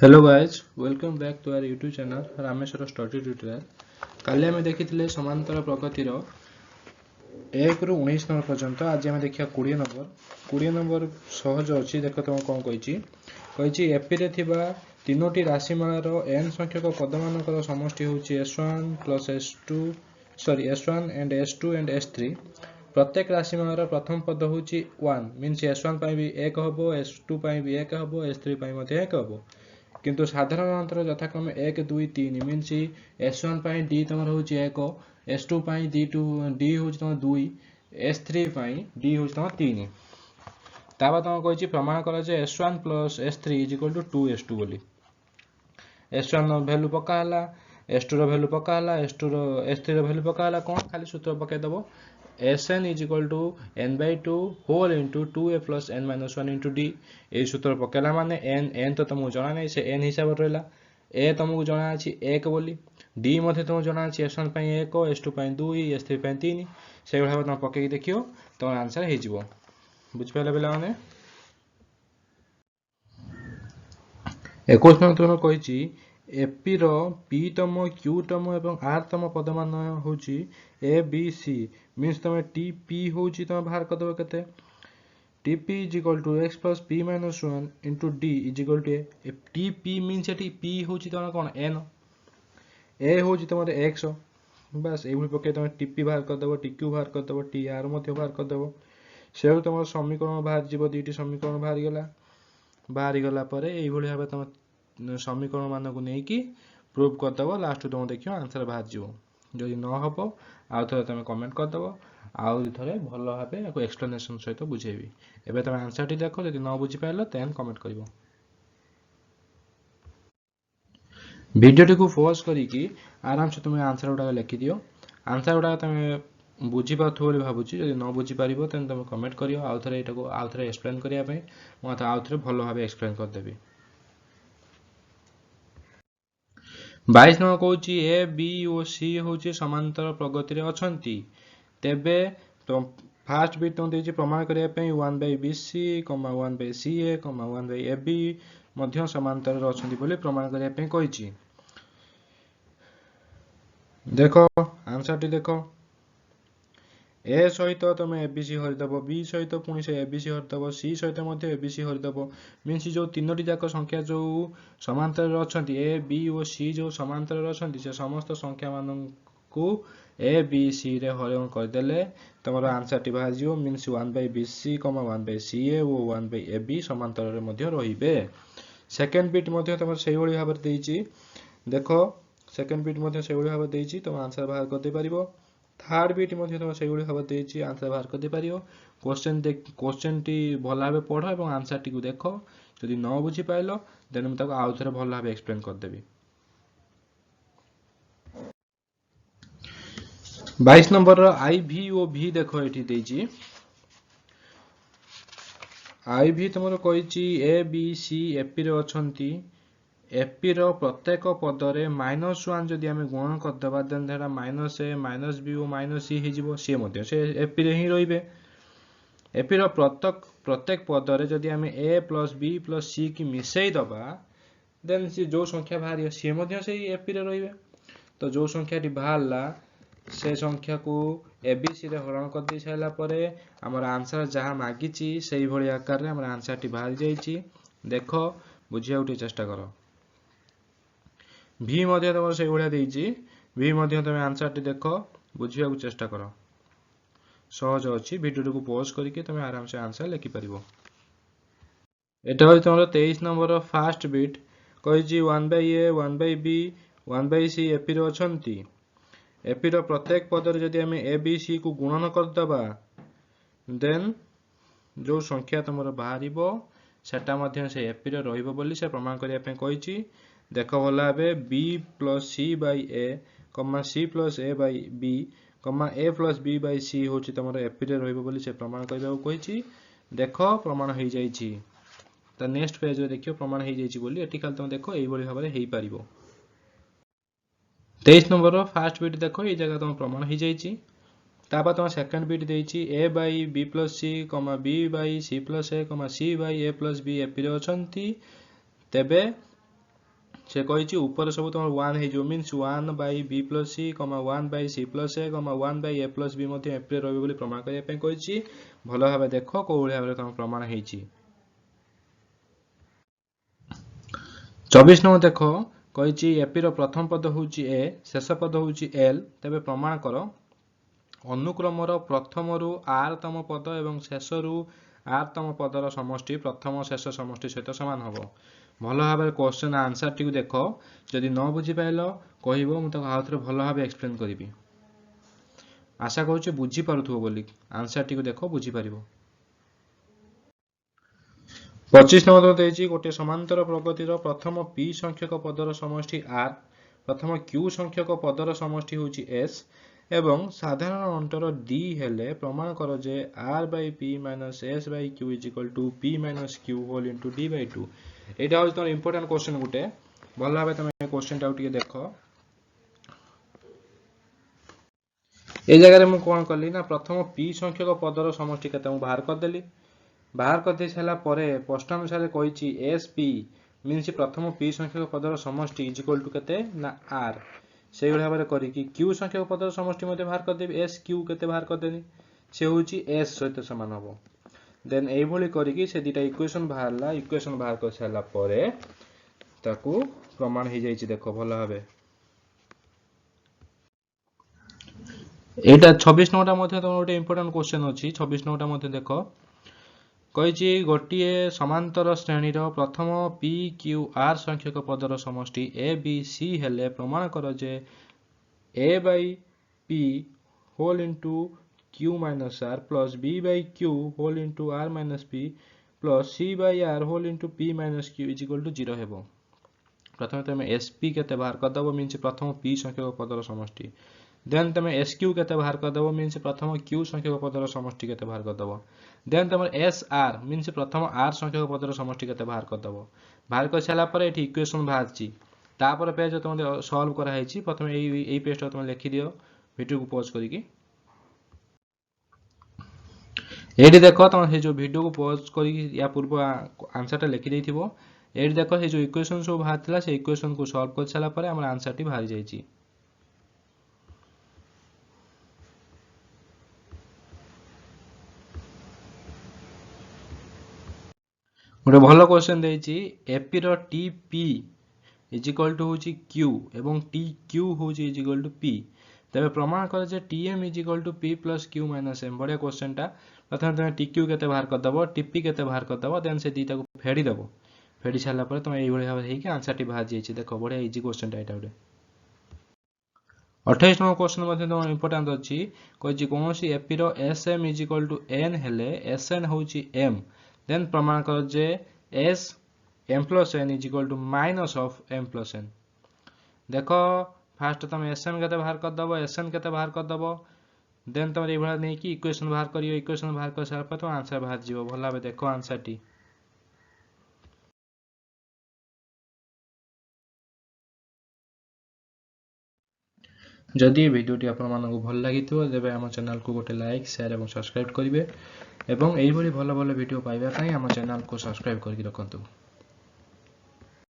Hello guys, welcome back to our YouTube channel Rameshwar Study Tutorial. काली आम देखी समांतर प्रगतिर 1 ରୁ 19 नंबर पर्यंत आज आम देखिए 20 नंबर सहज अच्छी देख तुम कौन कही एपी रे थिबा तीनोटी राशिमालार n संख्यक पदमानकर समष्टि होची s1 plus s2 sorry s1 and s2 and s3 प्रत्येक राशिमालार प्रथम पद होची 1 मींस s1 पाई भी 1 हबो s2 पाई भी 1 हबो s3 पाई मध्ये 1 हबो किंतु साधारण अंतर यथाक्रमे 1 2 3 मीन्स s1 पाई d तमर होची 1 s2 पाई d होची तमर 2 s3 पाई d होची तमर 3 ताबा तम कहिची प्रमाण करा जे s1 plus s3 = 2s2 बोली s1 रो वैल्यू पका हला s2 रो वैल्यू पका हला s3 रो वैल्यू पका हला कोन खाली सूत्र पके दबो Sn = n/2 whole into 2a plus n minus 1 into d ए सूत्र पकेला माने n तो तुमको जाना नहीं से n हिसाब रहला a तुमको जाना अछि 1 बोली d मध्ये तुमको जाना अछि s1 पई 1 s2 पई 2 s3 पई 3 से भाबे तुम पके देखियो तो आंसर हे जिवो बुझ पाले बेला माने 21 नंबर तुम कहिची एपी रो p तम q तम एवं r तम पदमान होची a b c मींस तमे tp होची तम बाहर कर दबो केते tp = x plus p minus 1 into d = a tp means eighty p होची तम कोन n a होची तमरे x बस एई भली पके तमे tp बाहर कर दबो tq बाहर कर दबो tr मध्ये बाहर कर दबो सेउ तमर समीकरण बाहर जीवो दुईटी समीकरण बाहर गला परे एई भली भाबे तम समीकरण मान को नहीं कि प्रूव कर दबो लास्ट तुम देखियो आंसर बाहर जीवो जदि न हबो आ थरे तुम कमेंट कर दबो आउ थरे भलो भाबे एको एक्सप्लेनेशन सहित बुझेबी एबे तुम आंसर टी देखो जदि न बुझी पाइलो देन कमेंट करिवो वीडियो को पॉज करिकि आराम से तुम आंसर उडा लिखि दियो आंसर उडा तुम बुझी पाथो बोली भाबुची जदि न बुझी पारिबो तेन तुम कमेंट करियो आउ थरे एटाको आउ थरे एक्सप्लेन करिया पई म आउ थरे भलो भाबे एक्सप्लेन कर देबी 22 नंबर कहूची ए बी और सी होची समांतर प्रगति रे अछंती तेबे तो फर्स्ट बिट तुम देची प्रमाण करिया पई 1/bc 1/ca 1/ab मध्य समांतर रे अछंती बोली प्रमाण करिया पई कहिची देखो आंसर टी देखो ए सहित तुम एबीसी हरिदब बी सहित पुणी से एबीसी हरिदब सी सहित मध्य एबीसी हरिदब मीन्स जो तीनोटी जाक संख्या जो समांतर अछंती ए बी और सी जो समांतर अछंती से समस्त संख्या मान को ए बी सी रे हरण कर देले तमरो आंसर टी बाहर जिवो मीन्स 1/bc 1/ca और 1/ab समांतर रे मध्य रहिबे सेकंड बिट मध्य तमर सेही भली भाबरे देइची देखो सेकंड बिट मध्य सेही भली भाबरे देइची तुम आंसर बाहर कर दे परिबो थर्ड बिट मध्ये तुम सेही भली भाबरे देइची आंसर बाहर कर दे परिबो क्वेश्चन टी भला भाबे पढो एवं आंसर टी को देखो जदि न बुझी पाइलो देन म ताको आउ थरे भला भाबे एक्सप्लेन कर देबी 22 नंबर रो आई भी ओ भी देखो एठी देइची आई भी तुमरो कहिची ए बी सी एपी रे अछंती एपी रो प्रत्येक पद रे -1 जदि हमें गुणन कर दबा देन धेरा -a -b और -c हे जिवो से मध्ये से एपी रे ही रहिबे एपी रो प्रत्येक पद रे जदि हमें a + b + c की मिसई दबा देन से जो संख्या बाहर से मध्ये से एपी रे रहिबे तो जो संख्या टी बाहरला से संख्या को एबीसी रे हरण कर दी साइला परे हमर आंसर जहां मागिची सेही भली आकार रे हमर आंसर टी बाहर जाईची देखो बुझिया उठी चेष्टा करो v मध्ये तमर सेही भलिया देईची v मध्ये तमे आंसर टी देखो बुझिया को चेष्टा करो सहज अछि वीडियो को पॉज करके तमे आराम से आंसर लिखि परिबो एटा होय तमर 23 नंबर रो फर्स्ट बिट कहिची 1/a 1/b 1/c एपी रो अछंती एपी रो प्रत्येक पद रे जदि हमें ए बी सी को गुणन कर दबा देन जो संख्या तमरो बाहरिबो सेटा मध्ये से एपी रे रहिबो बोली से प्रमाण करिया पे कहिची देखो भला बे b + c / a, c + a / b, a + b / c होची तमरो एपी रे रहिबो बोली से प्रमाण करिबा कहिची देखो प्रमाण होई जाईची त नेक्स्ट पेज रे देखियो प्रमाण होई जाईची बोली एठी खाली तुम देखो एई बोली भाबरे हेई पारिबो 23 नंबर रो फर्स्ट बिट देखो ए जगह तुम प्रमाण हो जाईची ताबा तुम second bit देईची a / b + c, b / c + a, c / a + b AP रे अछंती तेबे से कही ऊपर सब तुम 1 हो means 1 by B plus C 1 by C plus A 1 by A plus B एपी रही बोली प्रमाण करने कही भल भाव देख कौ भाव तुम प्रमाण हो 24 नंबर देख कही एपी प्रथम पद हूँ ए शेष पद हूँ एल तेरे प्रमाण कर अनुक्रम प्रथम रु आर तम पद और शेष रु आर तम पदर समष्टि प्रथम शेष समष्टि सहित सामान हम भल भाव क्वेश्चन आंसर टी देख जदि न बुझी पाइल कह मुझे आउ थे भल भाव एक्सप्लेन करी आशा करुच्चे बुझीपु बोली आंसर टी देख बुझीपर 25 नंबर देती गोटे समांतर प्रगतिर प्रथम पी संख्यक पदर समष्टि आर प्रथम क्यू संख्यक पदर समष्टि हूँ एस एवं साधारण अंतर डी हेले प्रमाण कर J R by P minus S by Q is equal to P minus Q whole into D by two यहाँ हूँ तुम इंपोर्टाट क्वेश्चन गोटे भल भाव तुम क्वेश्चन टाइम देख ये जगह मुझे कौन कली ना प्रथम पी संख्यक पदर समष्टि के बाहर करदेली बाहर कर सारा प्रश्न अनुसार कही एस पी मीन्स प्रथम पी संख्यक पदर समष्टि इज इक्वल टू के आर से भाव करके क्यू संख्यक पदर समष्टि बाहर करदेवी एस क्यू के बाहर करदेनी से हूँ एस सहित सामान हम देन ये करके से दुटा इक्वेशन बाहर इक्वेशन बाहर कर सारा प्रमाण हो जाए देख भल भाव यहाँ 26 नंबर तुम गोटे इंपोर्टाट क्वेश्चन अच्छी 26 नंबर देख कही गोटे समांतर श्रेणीर प्रथम पी क्यू आर संख्यक पदर समष्टि ए बी सी हेले प्रमाण कर जे A by P whole into Q minus R plus B by Q whole into R minus P plus C by R whole into P minus Q is equal to 0 हेबो प्रथम तुम S P के बाहर करदेव means प्रथम P संख्यक पदर समष्टि then तुम एस क्यू के बाहर करदेव मीन्स प्रथम क्यू संख्यक पदर समष्टि के बाहर करदेव देन तुम एस आर मीन्स प्रथम आर संख्यक पदर समष्टि के बाहर करदेव बाहर कर सारापर ये इक्वेशन बाहर पेज तुम सल्व कराई प्रथम यही पेज तुम लिखिदि वीडियो को पॉज करके ये देख तुम से जो वीडियो को पॉज कर या पूर्व आंसर टा लिखिदे ये देख से जो इक्वेशन सब बाहर से इक्वेशन को सल्व कर सारापर आम आंसर टी बाहरी जाइए गोटे भल क्वेश्चन देती एपी रो T P is equal to हूँ क्यू एवं टी क्यू हूँ इज इक्वल टू पी तेरे प्रमाण कर जे T M is equal to P plus Q minus M बढ़िया क्वेश्चन टा प्रथम तुम टी क्यू के बाहर करदेव टीपी के बाहर करदेव देन से दुटा को फेड़ीदेव फेड़ी सारापर तुम ये भाव हो आंसर टी बाहर जाइए देख बढ़िया इजी क्वेश्चन टा गोटे 28 नंबर क्वेश्चन तुम इंपोर्टाट अच्छी कही कौन एपी रो S M is equal to N हेले एस एन हूँ एम देन प्रमाण कर जे S M plus N is equal to minus of M plus N देख फास्ट तुम एस एम के बाहर करदेव एस एन के बाहर करदेव देन तुम ये नहीं कि इक्वेशन बाहर कर इक्वेशन बाहर कर सारा तुम आंसर बाहर जीव भल भाव देख आंसर टी जदि वीडियोटी आपको भल लगी तेज आम चैनल को गोटे लाइक शेयर और सब्सक्राइब करेंगे एवं यही भल भल वीडियो पाइबा आम चैनल को सब्सक्राइब करके रखु।